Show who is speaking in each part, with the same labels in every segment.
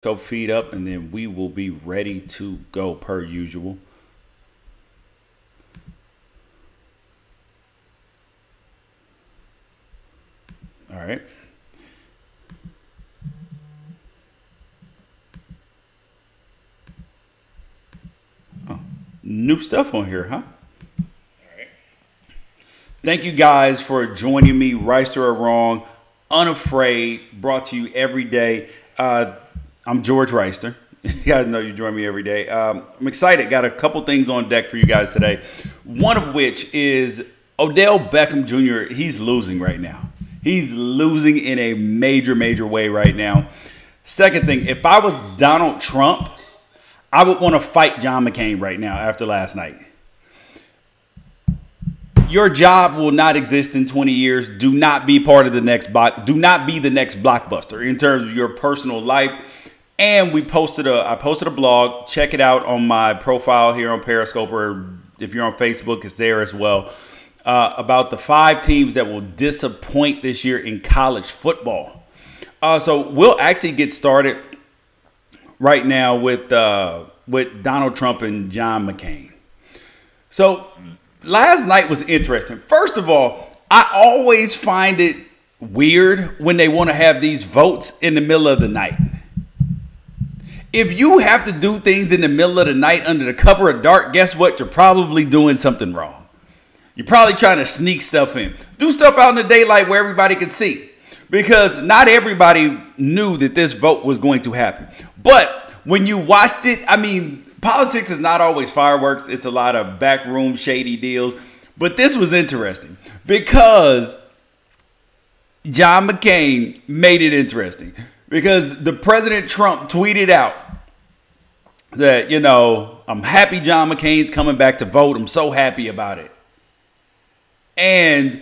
Speaker 1: So feed up, and then we will be ready to go per usual. All right. Oh, new stuff on here, huh? All right. Thank you guys for joining me. Right or Wrong, Unafraid, brought to you every day. I'm George Reister. You guys know you join me every day. I'm excited. Got a couple things on deck for you guys today. One of which is Odell Beckham Jr. He's losing right now. He's losing in a major, major way right now. Second thing, if I was Donald Trump, I would want to fight John McCain right now after last night. Your job will not exist in 20 years. Do not be part of the next block. Do not be the next blockbuster in terms of your personal life. And I posted a blog. Check it out on my profile here on Periscope, or if you're on Facebook, it's there as well. About the 5 teams that will disappoint this year in college football. So we'll actually get started right now with Donald Trump and John McCain. So last night was interesting. First of all, I always find it weird when they want to have these votes in the middle of the night. If you have to do things in the middle of the night under the cover of dark, guess what? You're probably doing something wrong. You're probably trying to sneak stuff in. Do stuff out in the daylight where everybody can see. Because not everybody knew that this vote was going to happen. But when you watched it, I mean, politics is not always fireworks. It's a lot of backroom shady deals. But this was interesting because John McCain made it interesting. Because the President Trump tweeted out that, I'm happy John McCain's coming back to vote. I'm so happy about it. And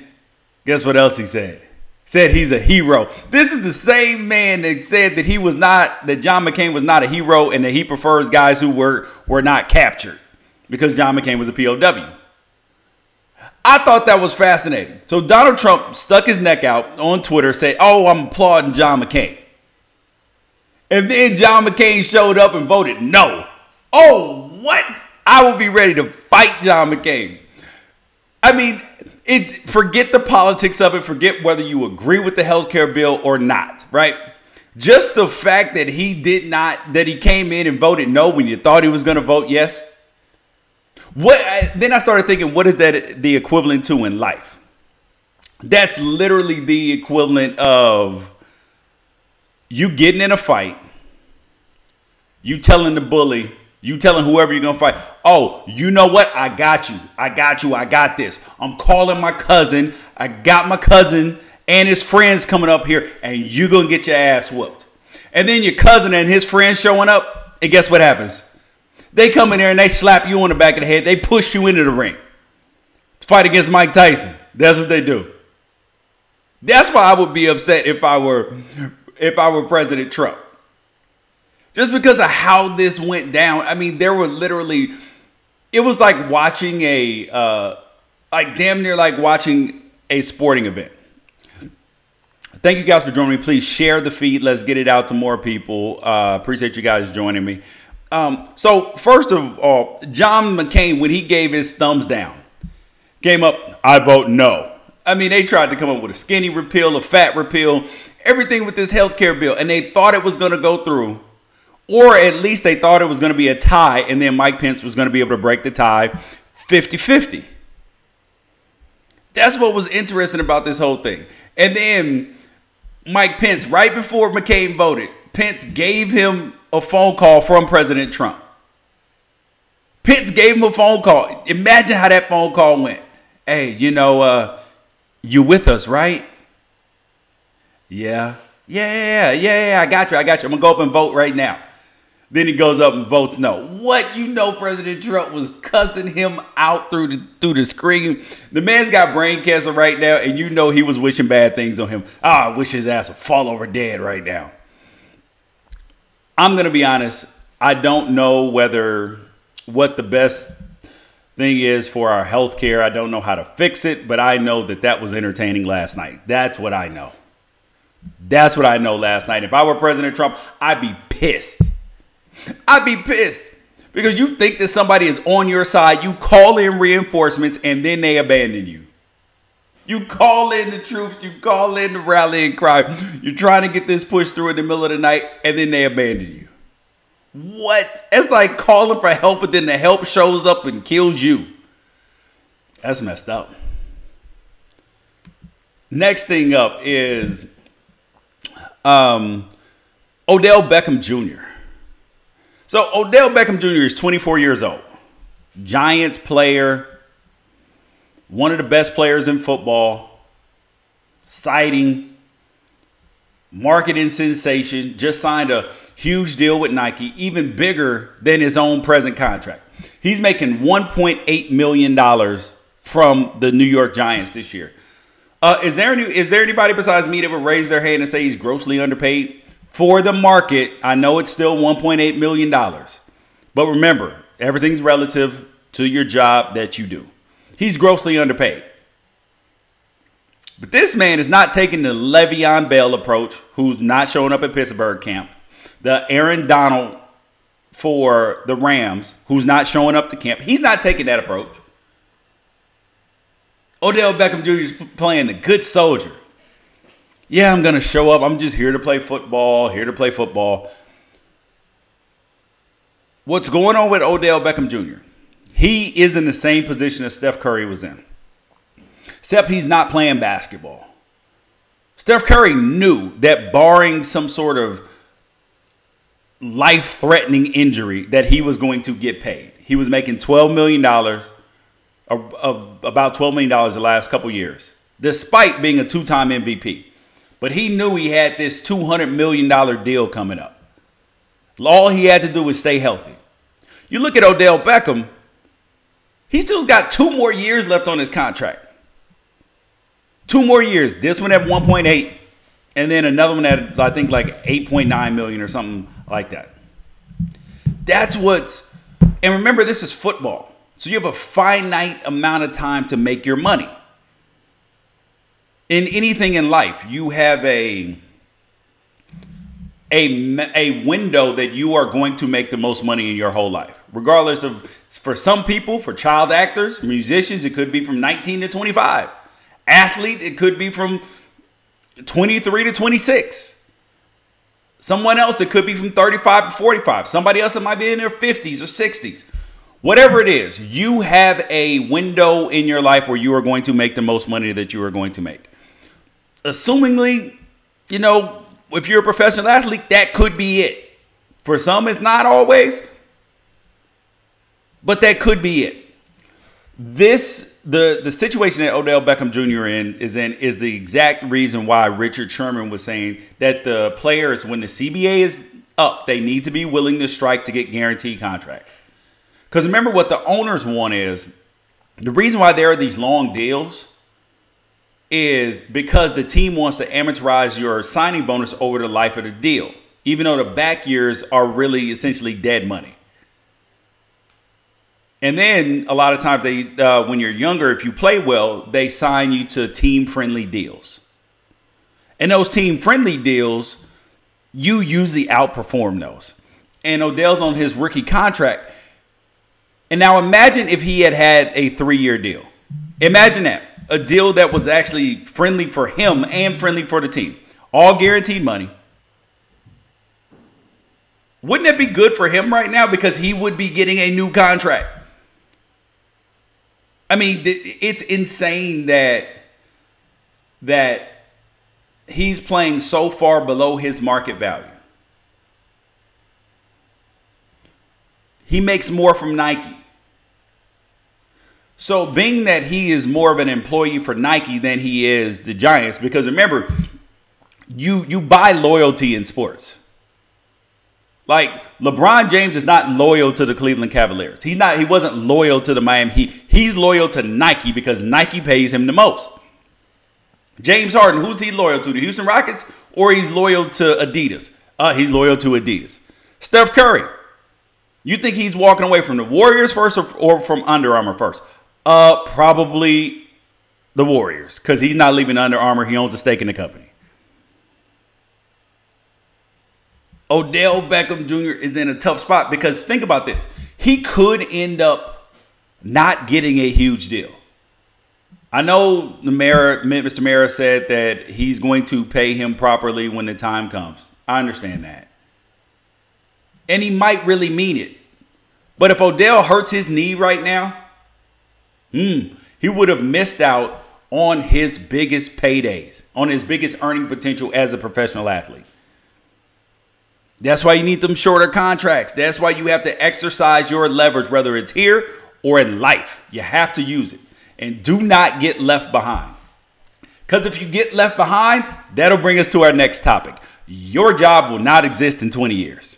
Speaker 1: guess what else he said? Said he's a hero. This is the same man that said that that John McCain was not a hero and that he prefers guys who were not captured because John McCain was a POW. I thought that was fascinating. So Donald Trump stuck his neck out on Twitter, said, "Oh, I'm applauding John McCain." And then John McCain showed up and voted no. Oh, what? I would be ready to fight John McCain. I mean, forget the politics of it. Forget whether you agree with the healthcare bill or not, right? Just the fact that he came in and voted no when you thought he was going to vote yes. Then I started thinking, what is that the equivalent to in life? That's literally the equivalent of you getting in a fight, you telling the bully, you telling whoever you're going to fight, "Oh, you know what? I got you. I got you. I got this. I'm calling my cousin. I got my cousin and his friends coming up here, and you're going to get your ass whooped." And then your cousin and his friends showing up, and guess what happens? They come in there and they slap you on the back of the head. They push you into the ring to fight against Mike Tyson. That's what they do. That's why I would be upset if I were President Trump. Just because of how this went down. I mean, there were literally, it was like watching damn near like watching a sporting event. Thank you guys for joining me. Please share the feed. Let's get it out to more people. Appreciate you guys joining me. So first of all, John McCain, when he gave his thumbs down, came up, "I vote no." I mean, they tried to come up with a skinny repeal, a fat repeal, everything with this healthcare bill. And they thought it was going to go through, or at least they thought it was going to be a tie. And then Mike Pence was going to be able to break the tie 50-50. That's what was interesting about this whole thing. And then Mike Pence, right before McCain voted, Pence gave him a phone call from President Trump. Pence gave him a phone call. Imagine how that phone call went. "Hey, you with us, right?" Yeah, I got you. I'm going to go up and vote right now. Then he goes up and votes no. What? President Trump was cussing him out through the screen. The man's got brain cancer right now, and he was wishing bad things on him. I wish his ass would fall over dead right now. I'm going to be honest. I don't know what the best thing is for our health care. I don't know how to fix it, but I know that was entertaining last night. That's what I know. That's what I know last night. If I were President Trump, I'd be pissed. I'd be pissed. Because you think that somebody is on your side, you call in reinforcements, and then they abandon you. You call in the troops, you call in the rallying cry. You're trying to get this push through in the middle of the night, and then they abandon you. What? It's like calling for help, but then the help shows up and kills you. That's messed up. Next thing up is Odell Beckham Jr. So Odell Beckham Jr. is 24 years old. Giants player. One of the best players in football. Exciting. Marketing sensation. Just signed a huge deal with Nike. Even bigger than his own present contract. He's making $1.8 million from the New York Giants this year. Is there anybody besides me that would raise their hand and say he's grossly underpaid? For the market, I know it's still $1.8 million. But remember, everything's relative to your job that you do. He's grossly underpaid. But this man is not taking the Le'Veon Bell approach, who's not showing up at Pittsburgh camp. The Aaron Donald for the Rams, who's not showing up to camp. He's not taking that approach. Odell Beckham Jr. is playing the good soldier. Yeah, I'm going to show up. I'm just here to play football, What's going on with Odell Beckham Jr.? He is in the same position as Steph Curry was in. Except he's not playing basketball. Steph Curry knew that barring some sort of life-threatening injury that he was going to get paid. He was making $12 million, about $12 million the last couple years, despite being a two-time MVP. But he knew he had this $200 million deal coming up. All he had to do was stay healthy. You look at Odell Beckham, he still's got 2 more years left on his contract. 2 more years. This one at 1.8, and then another one at, I think, like 8.9 million or something like that. That's what's, and remember, this is football. So you have a finite amount of time to make your money. In anything in life, you have a window that you are going to make the most money in your whole life. Regardless of, for some people, for child actors, musicians, it could be from 19 to 25. Athlete, it could be from 23 to 26. Someone else, it could be from 35 to 45. Somebody else, it might be in their 50s or 60s. Whatever it is, you have a window in your life where you are going to make the most money that you are going to make. Assumingly, you know, if you're a professional athlete, that could be it. For some, it's not always, but that could be it. The situation that Odell Beckham Jr. is the exact reason why Richard Sherman was saying that the players, when the CBA is up, they need to be willing to strike to get guaranteed contracts. Because remember, what the owners want is, the reason why there are these long deals is because the team wants to amortize your signing bonus over the life of the deal, even though the back years are really essentially dead money. And then a lot of times they, when you're younger, if you play well, they sign you to team-friendly deals. And those team-friendly deals, you usually outperform those. And Odell's on his rookie contract. And now imagine if he had a 3-year deal. Imagine that. A deal that was actually friendly for him and friendly for the team. All guaranteed money. Wouldn't that be good for him right now? Because he would be getting a new contract. I mean, it's insane that he's playing so far below his market value. He makes more from Nike. So being that he is more of an employee for Nike than he is the Giants, because remember, you buy loyalty in sports. Like LeBron James is not loyal to the Cleveland Cavaliers. He wasn't loyal to the Miami Heat. He's loyal to Nike because Nike pays him the most. James Harden, who's he loyal to? The Houston Rockets, or he's loyal to Adidas? He's loyal to Adidas. Steph Curry, you think he's walking away from the Warriors first or from Under Armour first? Probably the Warriors, because he's not leaving Under Armour. He owns a stake in the company. Odell Beckham Jr. is in a tough spot because think about this. He could end up not getting a huge deal. I know Mr. Mara said that he's going to pay him properly when the time comes. I understand that. And he might really mean it. But if Odell hurts his knee right now, he would have missed out on his biggest paydays, on his biggest earning potential as a professional athlete. That's why you need them shorter contracts. That's why you have to exercise your leverage, whether it's here or in life. You have to use it. And do not get left behind. Because if you get left behind, that'll bring us to our next topic. Your job will not exist in 20 years.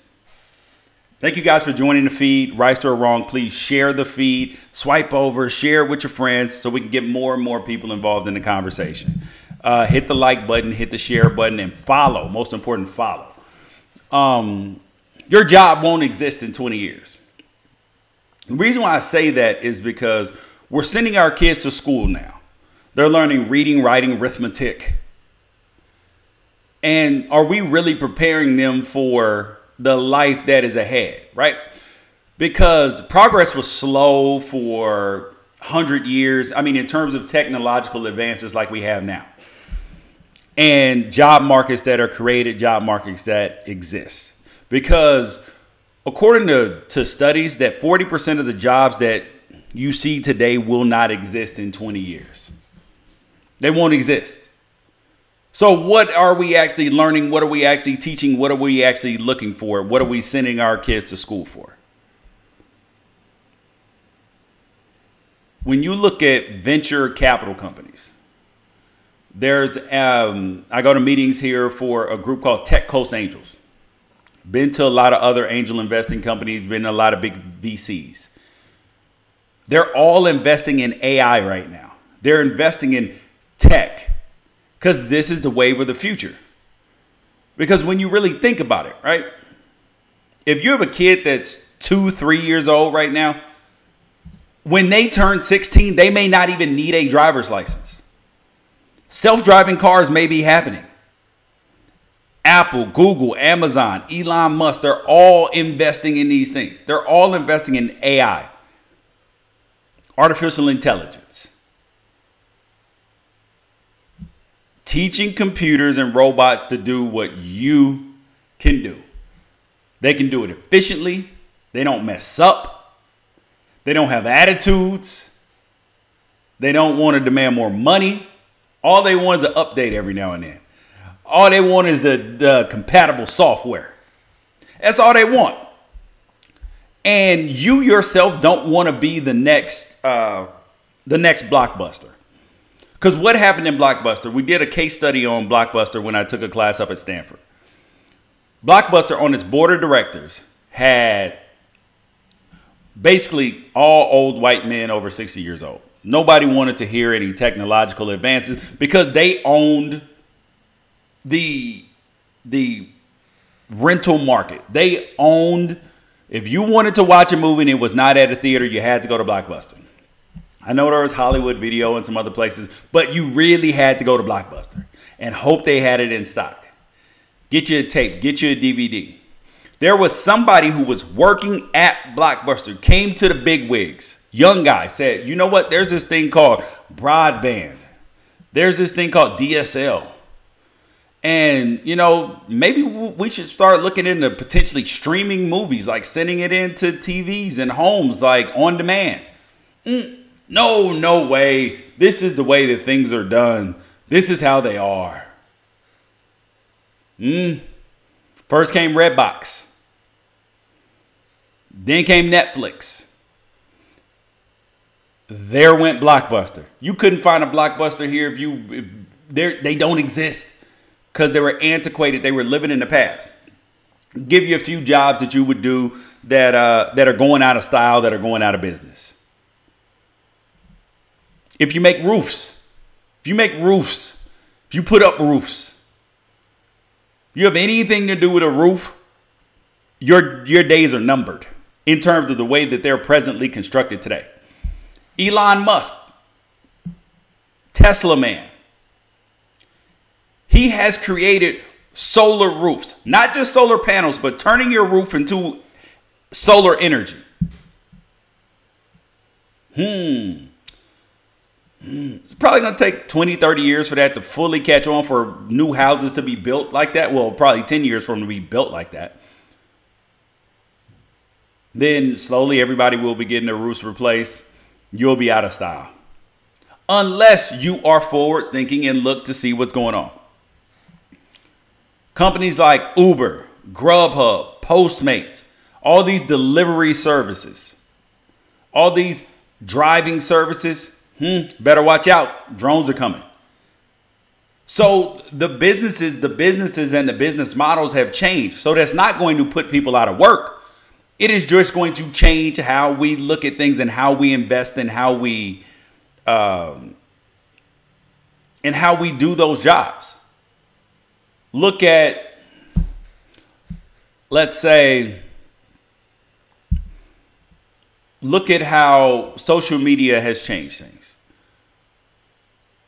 Speaker 1: Thank you guys for joining the feed. Right or wrong, please share the feed, swipe over, share it with your friends so we can get more and more people involved in the conversation. Hit the like button, hit the share button, and follow. Most important, follow. Your job won't exist in 20 years. The reason why I say that is because we're sending our kids to school now. They're learning reading, writing, arithmetic. And are we really preparing them for the life that is ahead, right? Because progress was slow for 100 years. I mean, in terms of technological advances like we have now. And job markets that are created, job markets that exist. Because according to studies, that 40% of the jobs that you see today will not exist in 20 years. They won't exist. So what are we actually learning? What are we actually teaching? What are we actually looking for? What are we sending our kids to school for? When you look at venture capital companies, there's I go to meetings here for a group called Tech Coast Angels. Been to a lot of other angel investing companies, been to a lot of big VCs. They're all investing in AI right now. They're investing in tech because this is the wave of the future. Because when you really think about it, right? If you have a kid that's 2-3 years old right now, when they turn 16, they may not even need a driver's license. Self-driving cars may be happening. Apple, Google, Amazon, Elon Musk, they're all investing in these things. They're all investing in AI. Artificial intelligence. Teaching computers and robots to do what you can do. They can do it efficiently. They don't mess up. They don't have attitudes. They don't want to demand more money. All they want is an update every now and then. All they want is the compatible software. That's all they want. And you yourself don't want to be the next Blockbuster. Because what happened in Blockbuster? We did a case study on Blockbuster when I took a class up at Stanford. Blockbuster on its board of directors had basically all old white men over 60 years old. Nobody wanted to hear any technological advances because they owned the rental market. They owned, if you wanted to watch a movie and it was not at a theater, you had to go to Blockbuster. I know there was Hollywood Video and some other places, but you really had to go to Blockbuster and hope they had it in stock. Get you a tape, get you a DVD. There was somebody who was working at Blockbuster, came to the bigwigs, young guy, said, you know what? There's this thing called broadband. There's this thing called DSL. And, you know, maybe we should start looking into potentially streaming movies, like sending it into TVs and homes, like on demand. No way. This is the way that things are done. This is how they are. First came Redbox. Then came Netflix. There went Blockbuster. You couldn't find a Blockbuster here if they don't exist because they were antiquated. They were living in the past. Give you a few jobs that you would do that are going out of style, that are going out of business. If you make roofs, if you put up roofs, if you have anything to do with a roof, your days are numbered in terms of the way that they're presently constructed today. Elon Musk, Tesla man, he has created solar roofs, not just solar panels, but turning your roof into solar energy. It's probably going to take 20, 30 years for that to fully catch on, for new houses to be built like that. Well, probably 10 years for them to be built like that. Then slowly everybody will be getting their roofs replaced. You'll be out of style. Unless you are forward thinking and look to see what's going on. Companies like Uber, Grubhub, Postmates, all these delivery services, all these driving services, better watch out. Drones are coming. So the businesses and the business models have changed. So that's not going to put people out of work. It is just going to change how we look at things and how we invest and how we do those jobs. Look at, let's say, look at how social media has changed things.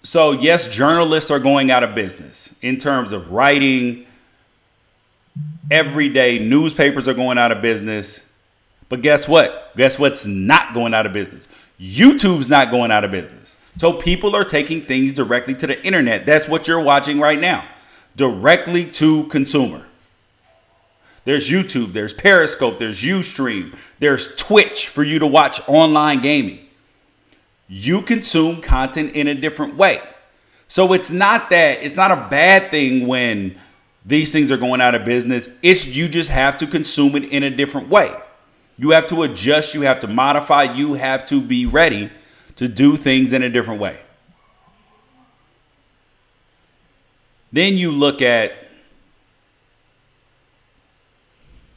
Speaker 1: So yes, journalists are going out of business in terms of writing. Everyday newspapers are going out of business. But guess what? Guess what's not going out of business? YouTube's not going out of business. So people are taking things directly to the internet. That's what you're watching right now. Directly to consumer. There's YouTube, there's Periscope, there's Ustream, there's Twitch for you to watch online gaming. You consume content in a different way. So it's not a bad thing when these things are going out of business. You just have to consume it in a different way. You have to adjust, you have to modify, you have to be ready to do things in a different way. Then you look at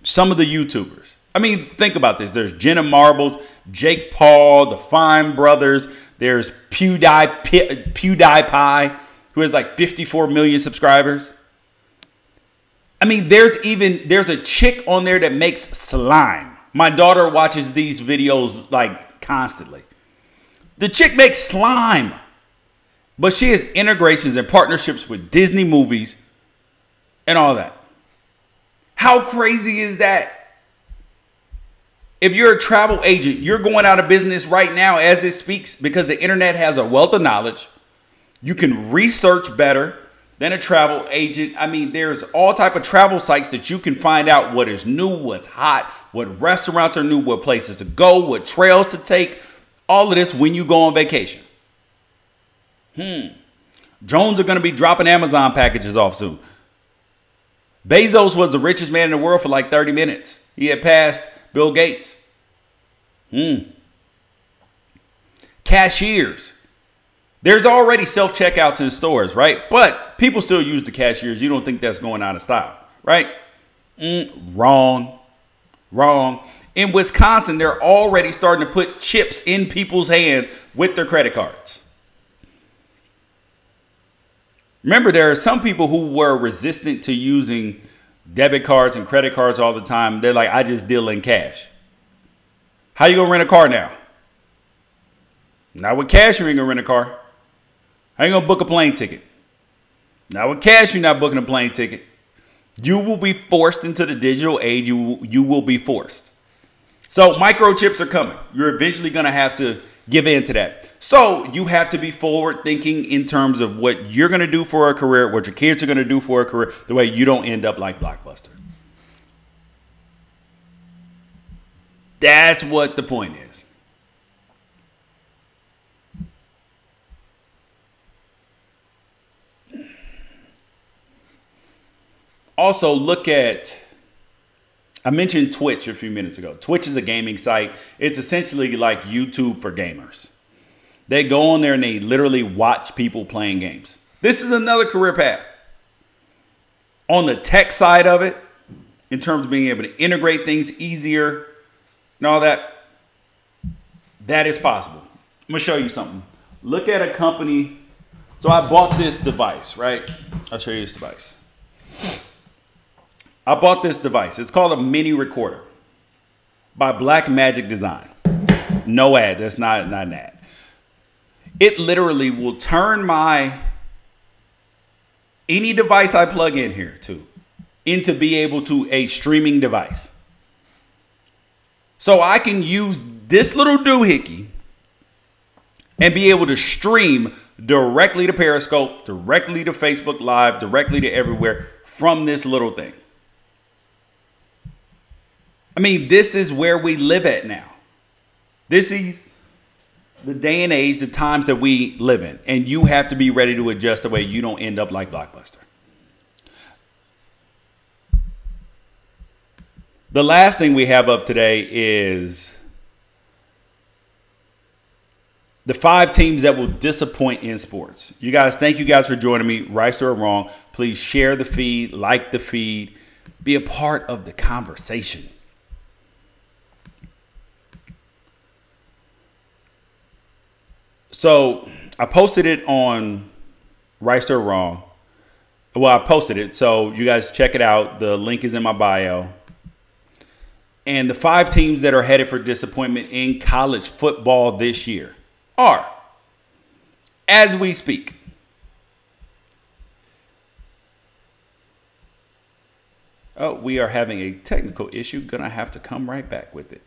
Speaker 1: some of the YouTubers. I mean, think about this. There's Jenna Marbles, Jake Paul, the Fine Brothers. There's PewDiePie, who has like 54 million subscribers. I mean, there's a chick on there that makes slime. My daughter watches these videos like constantly. The chick makes slime, but she has integrations and partnerships with Disney movies and all that. How crazy is that? If you're a travel agent, you're going out of business right now as this speaks because the internet has a wealth of knowledge. You can research better than a travel agent. I mean, there's all type of travel sites that you can find out what is new, what's hot, what restaurants are new, what places to go, what trails to take. All of this when you go on vacation. Drones are going to be dropping Amazon packages off soon. Bezos was the richest man in the world for like 30 minutes. He had passed Bill Gates. Cashiers. There's already self-checkouts in stores, right? But people still use the cashiers. You don't think that's going out of style, right? Wrong. In Wisconsin, they're already starting to put chips in people's hands with their credit cards. Remember, there are some people who were resistant to using debit cards and credit cards all the time. They're like, I just deal in cash. How you gonna rent a car now? Not with cash, you ain't gonna rent a car. How you gonna book a plane ticket? Not with cash, you're not booking a plane ticket. You will be forced into the digital age. You will be forced. So microchips are coming. You're eventually going to have to give in to that. So you have to be forward thinking in terms of what you're going to do for a career, what your kids are going to do for a career, the way you don't end up like Blockbuster. That's what the point is. Also, look at, I mentioned Twitch a few minutes ago. Twitch is a gaming site. It's essentially like YouTube for gamers. They go on there and they literally watch people playing games. This is another career path. On the tech side of it, in terms of being able to integrate things easier and all that, that is possible. I'm going to show you something. Look at a company. So I bought this device, right? I'll show you this device. I bought this device. It's called a mini recorder by Black Magic Design. No ad. That's not an ad. It literally will turn my any device I plug in here into be able to a streaming device. So I can use this little doohickey and be able to stream directly to Periscope, directly to Facebook Live, directly to everywhere from this little thing. I mean, this is where we live at now. This is the day and age, the times that we live in. And you have to be ready to adjust the way you don't end up like Blockbuster. The last thing we have up today is the 5 teams that will disappoint in sports. You guys, thank you guys for joining me. Right or wrong, please share the feed, like the feed, be a part of the conversation. So I posted it on Right or Wrong. Well, I posted it, so you guys check it out. The link is in my bio. And the 5 teams that are headed for disappointment in college football this year are, as we speak, oh, we are having a technical issue. Gonna have to come right back with it.